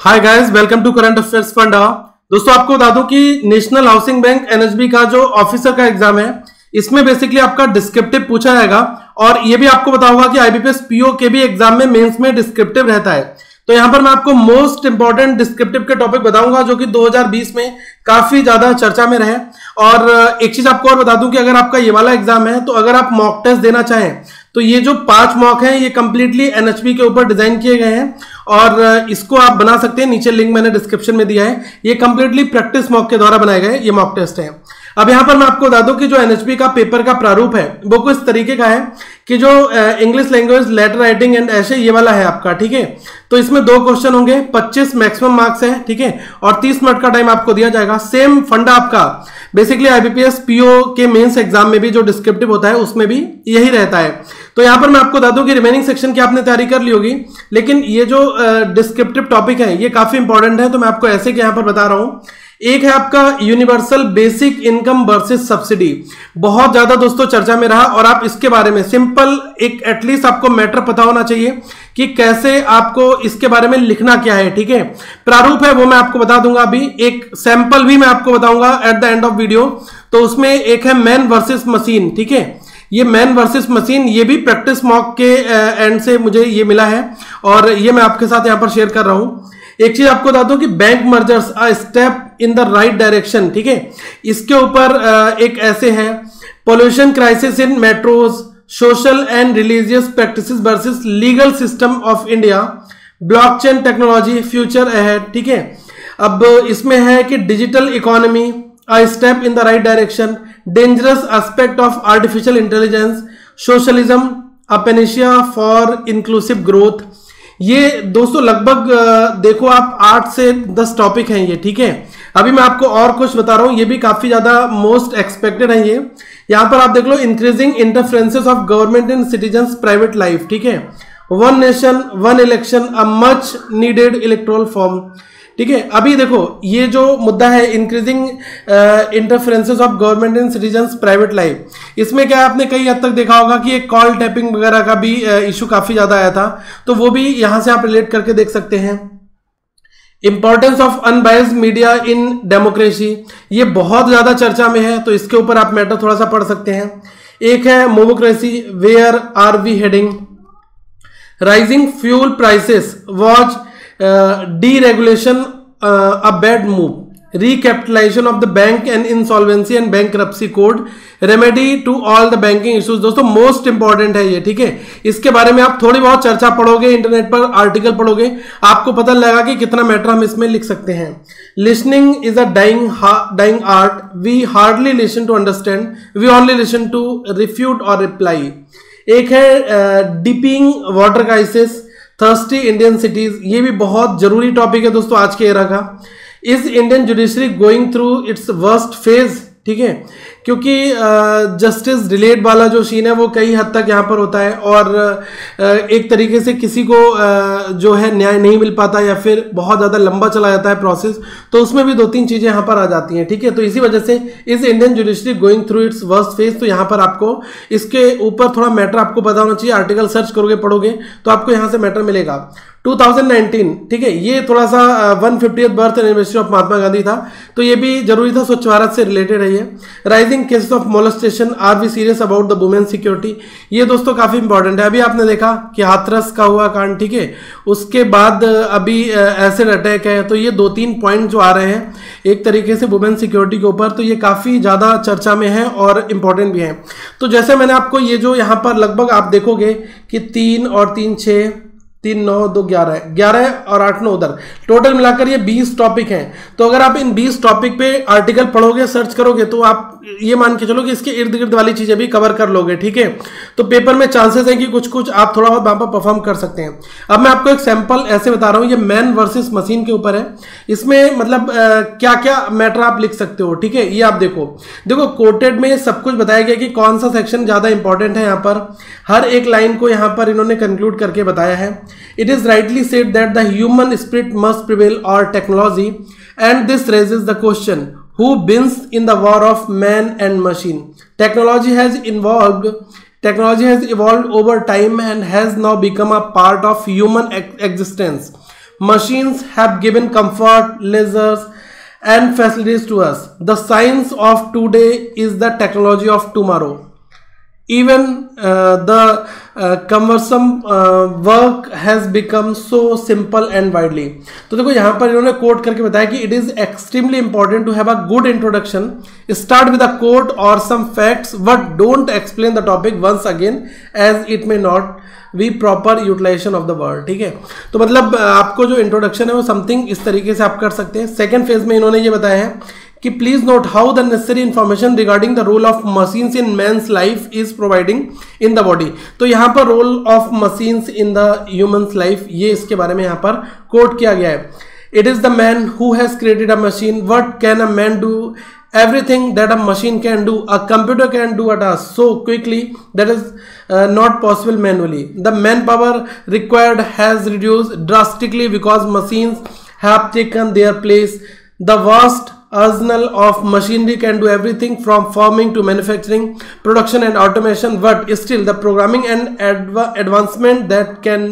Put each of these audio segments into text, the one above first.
Hi guys, welcome to current affairs Funda. दोस्तों आपको बता दूं कि नेशनल हाउसिंग बैंक एनएचबी का जो ऑफिसर का एग्जाम है, इसमें बेसिकली आपका डिस्क्रिप्टिव पूछा जाएगा। और ये भी आपको पता होगा कि आईबीपीएस पीओ के भी एग्जाम में मेंस में डिस्क्रिप्टिव रहता है। तो यहां पर मैं आपको मोस्ट इंपॉर्टेंट डिस्क्रिप्टिव के टॉपिक बताऊंगा जो कि 2020 में काफी ज्यादा चर्चा में रहे। और एक चीज आपको और बता दूं कि अगर आपका ये वाला एग्जाम है तो अगर आप मॉक टेस्ट देना चाहें तो ये जो 5 मॉक हैं ये कंप्लीटली एनएचपी के ऊपर डिजाइन किए गए हैं और इसको आप बना सकते हैं। नीचे लिंक मैंने डिस्क्रिप्शन में दिया है। ये कंप्लीटली प्रैक्टिस मॉक के द्वारा बनाए गए ये मॉक टेस्ट है। अब यहां पर मैं आपको बता दूं कि जो एनएचपी का पेपर का प्रारूप है वो कुछ तरीके का है कि जो English language letter writing and ऐसे ये वाला है आपका, ठीक है। तो इसमें 2 क्वेश्चन होंगे, 25 मैक्सिमम मार्क्स है, ठीक है, और 30 मिनट का टाइम आपको दिया जाएगा। सेम फंडा आपका बेसिकली आईबीपीएस पीओ के मेंस एग्जाम में भी जो डिस्क्रिप्टिव होता है उसमें भी यही रहता है। तो यहां पर मैं आपको बता दूं कि रिमेनिंग सेक्शन की आपने तैयारी कर ली होगी, लेकिन ये जो डिस्क्रिप्टिव टॉपिक है ये काफी इंपॉर्टेंट है। तो मैं आपको ऐसे कि यहां पर बता रहा हूं। एक है आपका universal basic income versus subsidy, बहुत ज्यादा दोस्तों चर्चा में रहा और आप इसके बारे में सिंपल एक एटलीस्ट आपको मैटर पता होना चाहिए कि कैसे आपको इसके बारे में लिखना क्या है, ठीक है। प्रारूप है वो मैं आपको बता दूंगा अभी, एक सैंपल भी मैं आपको बताऊंगा at the end of video. तो उसमें एक है मैन वर्सेस मशीन, ठीक है। ये मैन वर्सेस मशीन ये भी प्रैक्टिस मॉक के एंड से मुझे ये मिला है और ये मैं आपके साथ यहां पर शेयर कर रहा हूं। एक चीज आपको बता दूं कि bank mergers a step in the right direction, ठीक है। इसके ऊपर एक ऐसे है pollution crisis in metros, social and religious practices versus legal system of India, blockchain technology future ahead, ठीक है। अब इसमें है कि digital economy a step in the right direction, dangerous aspect of artificial intelligence, socialism a Panacea for inclusive growth. ये दोस्तों लगभग देखो आप 8 से 10 टॉपिक हैं ये, ठीक है। अभी मैं आपको और कुछ बता रहा हूं, ये भी काफी ज्यादा मोस्ट एक्सपेक्टेड है ये। यहां पर आप देख लो increasing interferences of government in citizens private life, ठीक है। One nation one election a much needed electoral form, ठीक है। अभी देखो ये जो मुद्दा है increasing interferences of government in citizens private life, इसमें क्या आपने कई हद तक देखा होगा कि एक कॉल टैपिंग वगैरह का भी इशू काफी ज्यादा आया था, तो वो भी यहां से आप रिलेट करके देख सकते हैं। Importance of unbiased media in democracy, ये बहुत ज्यादा चर्चा में है, तो इसके ऊपर आप मैटर थोड़ा सा पढ़ सकते हैं। एक है mobocracy where are we heading, rising fuel prices was deregulation a bad move, recapitalization of the bank and insolvency and bankruptcy code, remedy to all the banking issues। दोस्तों मोस्ट इंपॉर्टेंट है ये, ठीक है। इसके बारे में आप थोड़ी बहुत चर्चा पढ़ोगे, इंटरनेट पर आर्टिकल पढ़ोगे, आपको पता लगेगा कि कितना मैटर हम इसमें लिख सकते हैं। Listening is a dying art, we hardly listen to understand, we only listen to refute और रिप्लाई। एक है deepening water crisis, thirsty Indian cities, ये भी बहुत जरूरी टॉपिक है दोस्तों आज के एरा का। Is Indian judiciary going through its worst phase, ठीक है, क्योंकि जस्टिस डिलेड वाला जो सीन है वो कई हद तक यहाँ पर होता है और एक तरीके से किसी को जो है न्याय नहीं मिल पाता या फिर बहुत ज़्यादा लंबा चला जाता है प्रोसेस, तो उसमें भी 2-3 चीज़ें यहाँ पर आ जाती हैं, ठीक है। तो इसी वजह से इस Indian judiciary going through its worst phase, तो यहाँ पर आपको इसके ऊपर थोड़ा मैटर आपको पता होना चाहिए। आर्टिकल सर्च करोगे पढ़ोगे तो आपको यहाँ से मैटर मिलेगा। 2019, ठीक है, ये थोड़ा सा 150th birth anniversary of Mahatma Gandhi था, तो ये भी जरूरी था, स्वच्छ भारत से रिलेटेड है ये। Rising cases of molestation, are we serious about the women security, ये दोस्तों काफी इंपॉर्टेंट है। अभी आपने देखा कि हाथरस का हुआ कांड, ठीक है, उसके बाद अभी एसिड अटैक है, तो ये 2-3 पॉइंट जो आ रहे हैं एक तरीके से वुमेन सिक्योरिटी के ऊपर, तो ये काफी ज्यादा चर्चा में है और इंपॉर्टेंट भी है। तो जैसे मैंने आपको ये जो यहाँ पर लगभग आप देखोगे कि 3 और 3 6 3 9 2 11 और 8 9 उधर टोटल मिलाकर ये 20 टॉपिक हैं। तो अगर आप इन 20 टॉपिक पे आर्टिकल पढ़ोगे, सर्च करोगे, तो आप ये मान के चलो कि इसके इर्द गिर्द वाली चीजें भी कवर कर लोगे, ठीक है। तो पेपर में चांसेस हैं कि कुछ कुछ आप थोड़ा बहुत वहां पर परफॉर्म कर सकते हैं। अब मैं आपको एक सैंपल ऐसे बता रहा हूं, ये मैन वर्सेस मशीन के ऊपर है। इसमें मतलब क्या क्या मैटर आप लिख सकते हो, ठीक है। ये आप देखो कोटेड में सब कुछ बताया गया कि कौन सा सेक्शन ज्यादा इंपॉर्टेंट है। यहाँ पर हर एक लाइन को यहाँ पर इन्होंने कंक्लूड करके बताया है। It is rightly said that the human spirit must prevail over technology, and this raises the question: who wins in the war of man and machine? Technology has evolved over time and has now become a part of human existence. machines have given comfort, leisure and facilities to us. The science of today is the technology of tomorrow. Even the cumbersome work has become so simple and widely. तो देखो यहाँ पर इन्होंने coat करके बताया कि it is extremely important to have a good introduction. Start with a quote or some facts, but don't explain the topic once again as it may not be proper utilisation of the word. ठीक है, तो मतलब आपको जो introduction है वो something इस तरीके से आप कर सकते हैं. सेकेंड फेज में इन्होंने ये बताया है कि please note how the necessary information regarding the role of machines in man's life is providing in the body. तो यहाँ पर role of machines in the humans life, ये इसके बारे में यहाँ पर कोट किया गया है. It is the man who has created a machine. What can a man do? Everything that a machine can do, a computer can do a task so quickly that is not possible manually. The manpower required has reduced drastically because machines have taken their place. The vast arsenal of machinery can do everything from farming to manufacturing, production and automation, but still the programming and advancement that can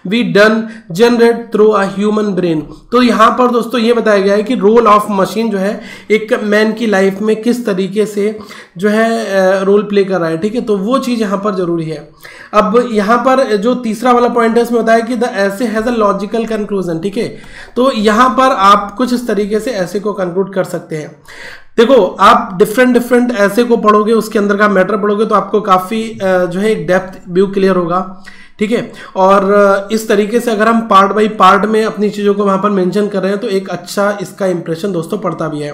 be done generate through a human brain. तो यहाँ पर दोस्तों ये बताया गया है कि role of machine जो है एक मैन की लाइफ में किस तरीके से जो है रोल प्ले कर रहा है. ठीक है, तो वो चीज़ यहाँ पर जरूरी है. अब यहाँ पर जो तीसरा वाला पॉइंट है इसमें बताया कि द ऐसे हैज़ अ लॉजिकल कंक्लूजन. ठीक है, तो यहाँ पर आप कुछ इस तरीके से ऐसे को कंक्लूड कर सकते हैं. देखो, आप डिफरेंट ऐसे को पढ़ोगे, उसके अंदर का मैटर पढ़ोगे तो आपको काफ़ी जो है एक डेप्थ व्यू क्लियर होगा. ठीक है, और इस तरीके से अगर हम पार्ट बाई पार्ट में अपनी चीज़ों को वहाँ पर मेंशन कर रहे हैं तो एक अच्छा इसका इंप्रेशन दोस्तों पड़ता भी है.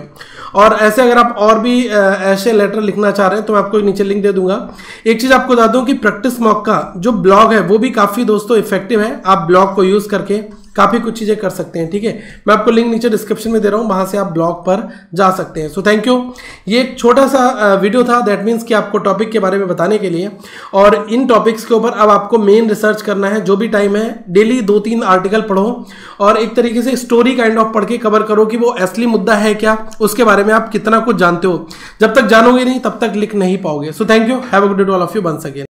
और ऐसे अगर आप और भी ऐसे लेटर लिखना चाह रहे हैं तो मैं आपको नीचे लिंक दे दूंगा. एक चीज़ आपको बता दूं कि प्रैक्टिस मॉक का जो ब्लॉग है वो भी काफ़ी दोस्तों इफेक्टिव है. आप ब्लॉग को यूज़ करके काफ़ी कुछ चीज़ें कर सकते हैं. ठीक है, मैं आपको लिंक नीचे डिस्क्रिप्शन में दे रहा हूँ, वहाँ से आप ब्लॉग पर जा सकते हैं. सो थैंक यू. ये एक छोटा सा वीडियो था, दैट मीन्स कि आपको टॉपिक के बारे में बताने के लिए. और इन टॉपिक्स के ऊपर अब आपको मेन रिसर्च करना है. जो भी टाइम है डेली 2-3 आर्टिकल पढ़ो और एक तरीके से स्टोरी काइंड ऑफ पढ़ के कवर करो कि वो असली मुद्दा है क्या, उसके बारे में आप कितना कुछ जानते हो. जब तक जानोगे नहीं तब तक लिख नहीं पाओगे. So thank you. Have a good day to all of you once again.